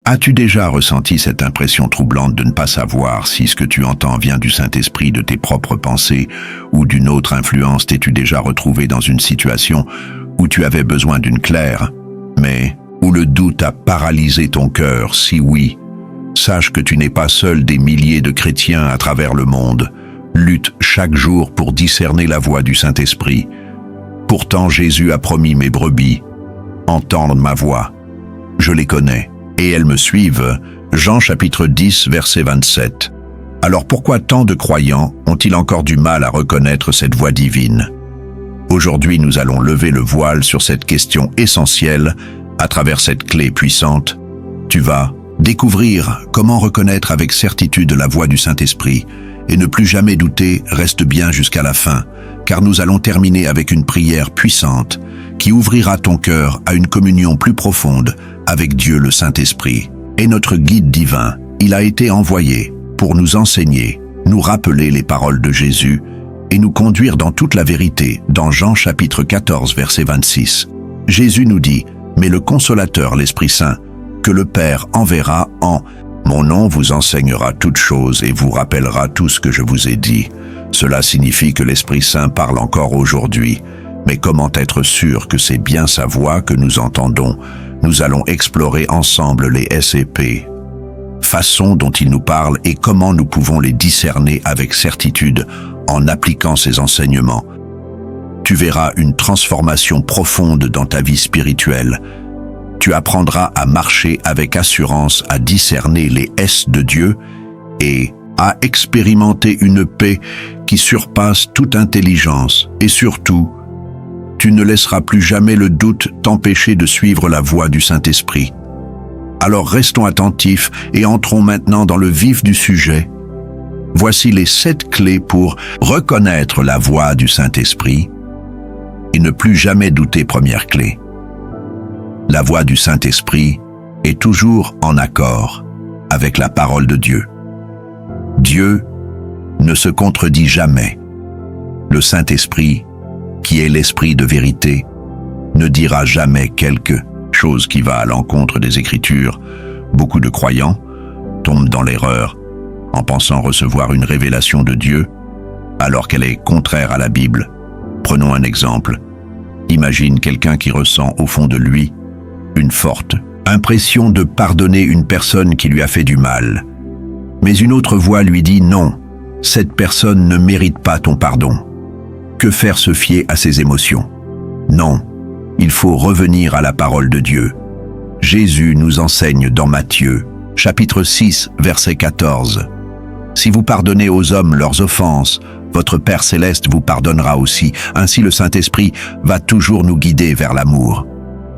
As-tu déjà ressenti cette impression troublante de ne pas savoir si ce que tu entends vient du Saint-Esprit, de tes propres pensées ou d'une autre influence? T'es-tu déjà retrouvé dans une situation où tu avais besoin d'une claire, mais où le doute a paralysé ton cœur? Si oui, sache que tu n'es pas seul. Des milliers de chrétiens à travers le monde luttent chaque jour pour discerner la voix du Saint-Esprit. Pourtant Jésus a promis: mes brebis entendent ma voix, je les connais, et elles me suivent. Jean chapitre 10, verset 27. Alors pourquoi tant de croyants ont-ils encore du mal à reconnaître cette voix divine? Aujourd'hui, nous allons lever le voile sur cette question essentielle à travers cette clé puissante. Tu vas découvrir comment reconnaître avec certitude la voix du Saint-Esprit et ne plus jamais douter. Reste bien jusqu'à la fin, car nous allons terminer avec une prière puissante qui ouvrira ton cœur à une communion plus profonde avec Dieu le Saint-Esprit. Et notre guide divin, il a été envoyé pour nous enseigner, nous rappeler les paroles de Jésus et nous conduire dans toute la vérité. Dans Jean chapitre 14, verset 26, Jésus nous dit: mais le Consolateur, l'Esprit Saint, que le Père enverra en mon nom, vous enseignera toutes choses et vous rappellera tout ce que je vous ai dit. Cela signifie que l'Esprit Saint parle encore aujourd'hui. Mais comment être sûr que c'est bien sa voix que nous entendons? Nous allons explorer ensemble les SEP, façon dont il nous parle et comment nous pouvons les discerner avec certitude en appliquant ces enseignements. Tu verras une transformation profonde dans ta vie spirituelle. Tu apprendras à marcher avec assurance, à discerner les S de Dieu et à expérimenter une paix qui surpasse toute intelligence. Et surtout, tu ne laisseras plus jamais le doute t'empêcher de suivre la voie du Saint-Esprit. Alors restons attentifs et entrons maintenant dans le vif du sujet. Voici les 7 clés pour reconnaître la voix du Saint-Esprit et ne plus jamais douter. Première clé: la voix du Saint-Esprit est toujours en accord avec la parole de Dieu. Dieu ne se contredit jamais. Le Saint-Esprit, qui est l'Esprit de vérité, ne dira jamais quelque chose qui va à l'encontre des Écritures. Beaucoup de croyants tombent dans l'erreur en pensant recevoir une révélation de Dieu alors qu'elle est contraire à la Bible. Prenons un exemple. Imagine quelqu'un qui ressent au fond de lui une forte impression de pardonner une personne qui lui a fait du mal. Mais une autre voix lui dit: non, cette personne ne mérite pas ton pardon. Que faire? Se fier à ses émotions? Non, il faut revenir à la parole de Dieu. Jésus nous enseigne dans Matthieu, chapitre 6, verset 14. Si vous pardonnez aux hommes leurs offenses, votre Père céleste vous pardonnera aussi. Ainsi le Saint-Esprit va toujours nous guider vers l'amour,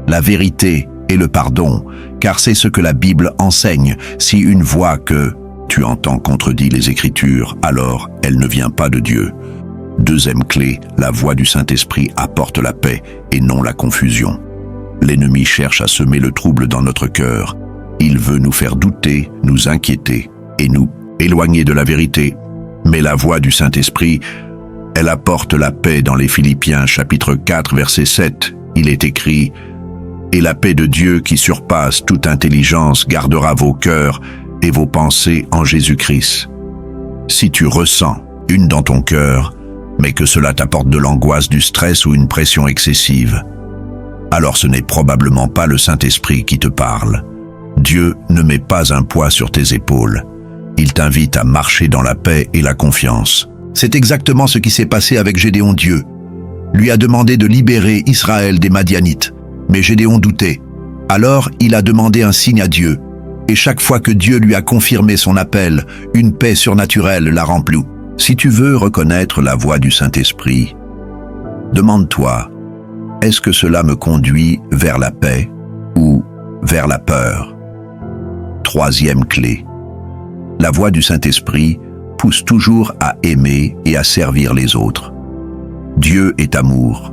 la vérité et le pardon, car c'est ce que la Bible enseigne. Si une voix que tu entends contredit les Écritures, alors elle ne vient pas de Dieu. Deuxième clé: la voix du Saint-Esprit apporte la paix et non la confusion. L'ennemi cherche à semer le trouble dans notre cœur. Il veut nous faire douter, nous inquiéter et nous éloigner de la vérité. Mais la voix du Saint-Esprit, elle apporte la paix. Dans les Philippiens chapitre 4, verset 7, il est écrit: et la paix de Dieu qui surpasse toute intelligence gardera vos cœurs et vos pensées en Jésus-Christ. Si tu ressens une dans ton cœur, mais que cela t'apporte de l'angoisse, du stress ou une pression excessive, alors ce n'est probablement pas le Saint-Esprit qui te parle. Dieu ne met pas un poids sur tes épaules. Il t'invite à marcher dans la paix et la confiance. C'est exactement ce qui s'est passé avec Gédéon. Dieu lui a demandé de libérer Israël des Madianites, mais Gédéon doutait. Alors il a demandé un signe à Dieu, et chaque fois que Dieu lui a confirmé son appel, une paix surnaturelle l'a rempli. Si tu veux reconnaître la voix du Saint-Esprit, demande-toi: est-ce que cela me conduit vers la paix ou vers la peur? Troisième clé: la voix du Saint-Esprit pousse toujours à aimer et à servir les autres. Dieu est amour.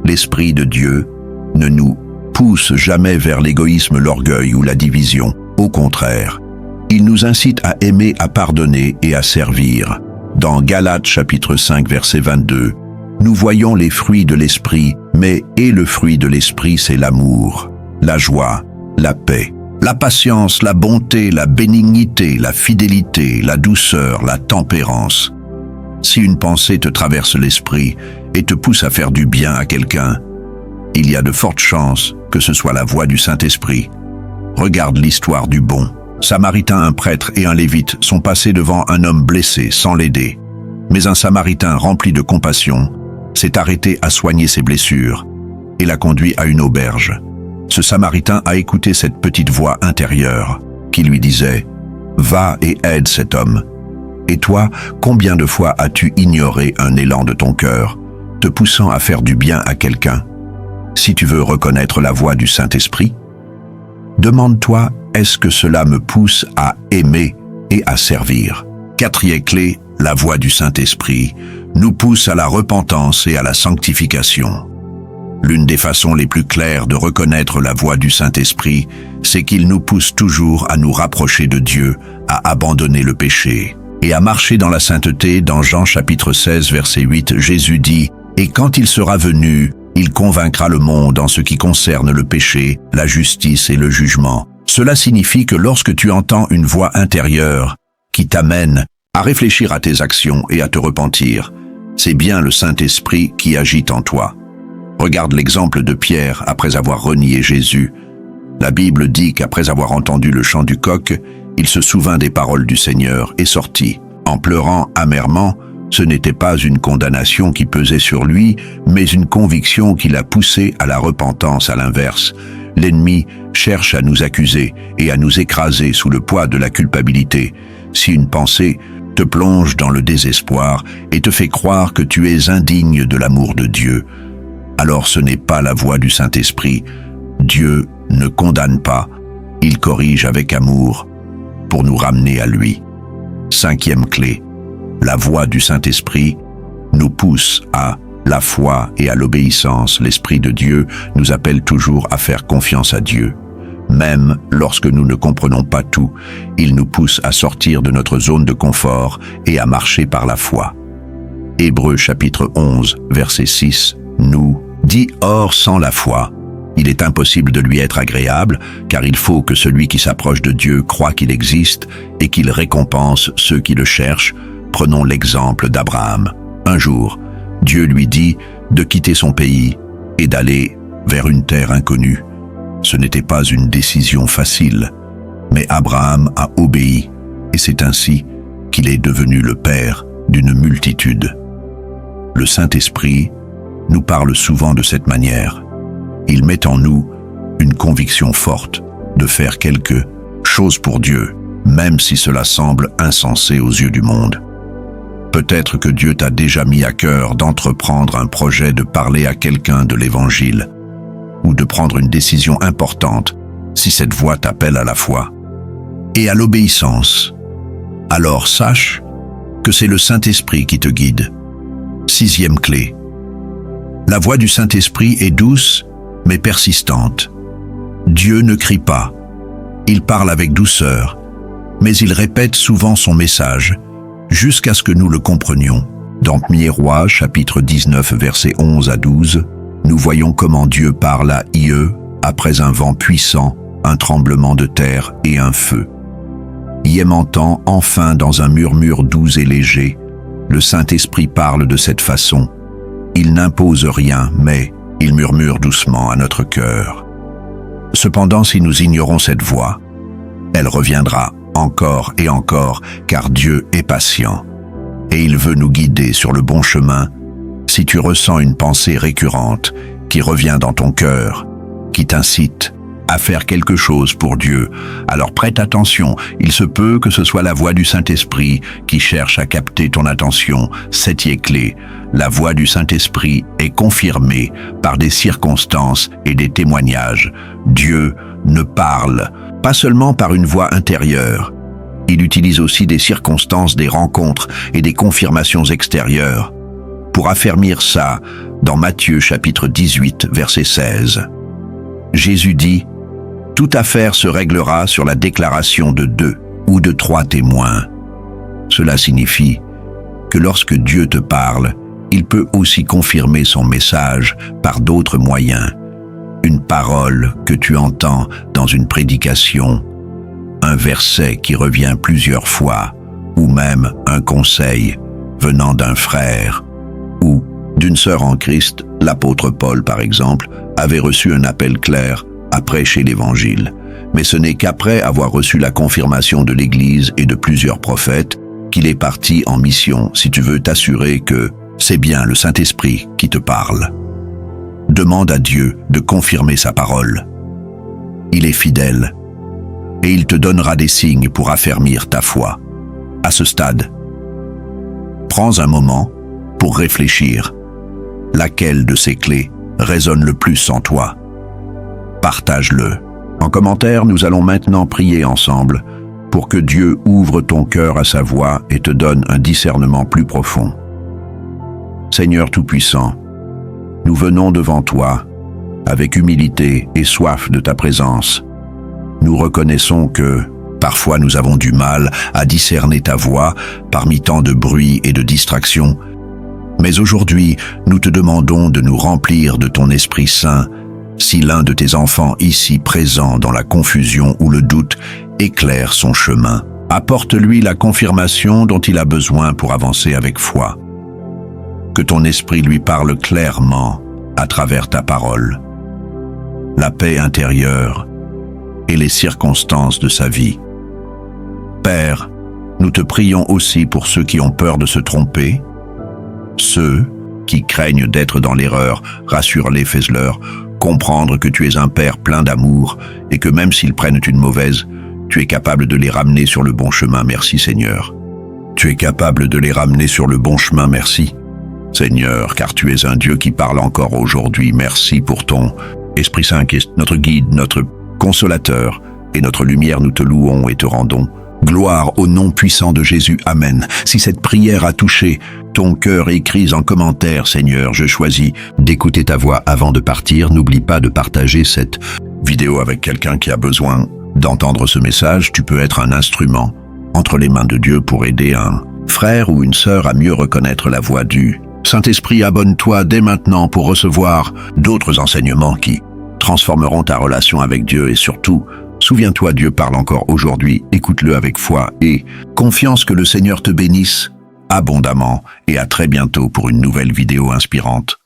L'Esprit de Dieu ne nous pousse jamais vers l'égoïsme, l'orgueil ou la division. Au contraire, il nous incite à aimer, à pardonner et à servir. Dans Galates chapitre 5, verset 22, nous voyons les fruits de l'Esprit, mais le fruit de l'Esprit, c'est l'amour, la joie, la paix, La patience, la bonté, la bénignité, la fidélité, la douceur, la tempérance. Si une pensée te traverse l'esprit et te pousse à faire du bien à quelqu'un, il y a de fortes chances que ce soit la voix du Saint-Esprit. Regarde l'histoire du bon Samaritain. Un prêtre et un lévite sont passés devant un homme blessé sans l'aider. Mais un Samaritain rempli de compassion s'est arrêté à soigner ses blessures et l'a conduit à une auberge. Ce Samaritain a écouté cette petite voix intérieure qui lui disait « Va et aide cet homme ». Et toi, combien de fois as-tu ignoré un élan de ton cœur, te poussant à faire du bien à quelqu'un? Si tu veux reconnaître la voix du Saint-Esprit, demande-toi, est-ce que cela me pousse à aimer et à servir? Quatrième clé, la voix du Saint-Esprit nous pousse à la repentance et à la sanctification. L'une des façons les plus claires de reconnaître la voix du Saint-Esprit, c'est qu'il nous pousse toujours à nous rapprocher de Dieu, à abandonner le péché et à marcher dans la sainteté. Dans Jean chapitre 16, verset 8, Jésus dit « Et quand il sera venu, il convaincra le monde en ce qui concerne le péché, la justice et le jugement. » Cela signifie que lorsque tu entends une voix intérieure qui t'amène à réfléchir à tes actions et à te repentir, c'est bien le Saint-Esprit qui agit en toi. Regarde l'exemple de Pierre après avoir renié Jésus. La Bible dit qu'après avoir entendu le chant du coq, il se souvint des paroles du Seigneur et sortit. En pleurant amèrement, ce n'était pas une condamnation qui pesait sur lui, mais une conviction qui l'a poussé à la repentance. À l'inverse, l'ennemi cherche à nous accuser et à nous écraser sous le poids de la culpabilité. Si une pensée te plonge dans le désespoir et te fait croire que tu es indigne de l'amour de Dieu, alors ce n'est pas la voix du Saint-Esprit. Dieu ne condamne pas, il corrige avec amour pour nous ramener à lui. Cinquième clé, la voix du Saint-Esprit nous pousse à la foi et à l'obéissance. L'Esprit de Dieu nous appelle toujours à faire confiance à Dieu. Même lorsque nous ne comprenons pas tout, il nous pousse à sortir de notre zone de confort et à marcher par la foi. Hébreux chapitre 11, verset 6, nous dit « Or, sans la foi, il est impossible de lui être agréable, car il faut que celui qui s'approche de Dieu croie qu'il existe et qu'il récompense ceux qui le cherchent. » Prenons l'exemple d'Abraham. Un jour, Dieu lui dit de quitter son pays et d'aller vers une terre inconnue. Ce n'était pas une décision facile, mais Abraham a obéi, et c'est ainsi qu'il est devenu le père d'une multitude. Le Saint-Esprit nous parle souvent de cette manière. Il met en nous une conviction forte de faire quelque chose pour Dieu, même si cela semble insensé aux yeux du monde. Peut-être que Dieu t'a déjà mis à cœur d'entreprendre un projet de parler à quelqu'un de l'Évangile, ou de prendre une décision importante si cette voix t'appelle à la foi et à l'obéissance. Alors sache que c'est le Saint-Esprit qui te guide. Sixième clé. La voix du Saint-Esprit est douce, mais persistante. Dieu ne crie pas. Il parle avec douceur, mais il répète souvent son message, jusqu'à ce que nous le comprenions. Dans 1er Rois, chapitre 19, versets 11 à 12, nous voyons comment Dieu parle à Ie après un vent puissant, un tremblement de terre et un feu. Ie m'entend enfin dans un murmure doux et léger. Le Saint-Esprit parle de cette façon. Il n'impose rien, mais il murmure doucement à notre cœur. Cependant, si nous ignorons cette voix, elle reviendra encore et encore, car Dieu est patient, et il veut nous guider sur le bon chemin. Si tu ressens une pensée récurrente qui revient dans ton cœur, qui t'incite à faire quelque chose pour Dieu, alors prête attention, il se peut que ce soit la voix du Saint-Esprit qui cherche à capter ton attention. Septième clé, la voix du Saint-Esprit est confirmée par des circonstances et des témoignages. Dieu ne parle pas seulement par une voix intérieure, il utilise aussi des circonstances, des rencontres et des confirmations extérieures. Pour affermir ça, dans Matthieu chapitre 18, verset 16, Jésus dit « Toute affaire se réglera sur la déclaration de 2 ou de 3 témoins. » Cela signifie que lorsque Dieu te parle, il peut aussi confirmer son message par d'autres moyens. une parole que tu entends dans une prédication, un verset qui revient plusieurs fois, ou même un conseil venant d'un frère ou d'une sœur en Christ. L'apôtre Paul, par exemple, avait reçu un appel clair à prêcher l'Évangile. Mais ce n'est qu'après avoir reçu la confirmation de l'Église et de plusieurs prophètes qu'il est parti en mission, si tu veux t'assurer que c'est bien le Saint-Esprit qui te parle. Demande à Dieu de confirmer sa parole. Il est fidèle et il te donnera des signes pour affermir ta foi. À ce stade, prends un moment pour réfléchir. Laquelle de ces clés résonne le plus en toi? Partage-le. En commentaire, nous allons maintenant prier ensemble pour que Dieu ouvre ton cœur à sa voix et te donne un discernement plus profond. Seigneur Tout-Puissant, nous venons devant toi avec humilité et soif de ta présence. Nous reconnaissons que parfois nous avons du mal à discerner ta voix parmi tant de bruit et de distractions. Mais aujourd'hui, nous te demandons de nous remplir de ton Esprit Saint. Si l'un de tes enfants ici présent dans la confusion ou le doute éclaire son chemin, apporte-lui la confirmation dont il a besoin pour avancer avec foi. Que ton esprit lui parle clairement à travers ta parole. La paix intérieure et les circonstances de sa vie. Père, nous te prions aussi pour ceux qui ont peur de se tromper, ceux qui craignent d'être dans l'erreur. Rassure-les, fais-leur comprendre que tu es un Père plein d'amour et que même s'ils prennent une mauvaise, tu es capable de les ramener sur le bon chemin. Merci Seigneur. Tu es capable de les ramener sur le bon chemin. Merci Seigneur, car tu es un Dieu qui parle encore aujourd'hui. Merci pour ton Esprit Saint qui est notre guide, notre consolateur et notre lumière. Nous te louons et te rendons gloire au nom puissant de Jésus. Amen. Si cette prière a touché ton cœur, écris en commentaire, Seigneur, je choisis d'écouter ta voix avant de partir. N'oublie pas de partager cette vidéo avec quelqu'un qui a besoin d'entendre ce message. Tu peux être un instrument entre les mains de Dieu pour aider un frère ou une sœur à mieux reconnaître la voix du Saint-Esprit. Abonne-toi dès maintenant pour recevoir d'autres enseignements qui transformeront ta relation avec Dieu et surtout, souviens-toi, Dieu parle encore aujourd'hui, écoute-le avec foi et confiance. Que le Seigneur te bénisse abondamment et à très bientôt pour une nouvelle vidéo inspirante.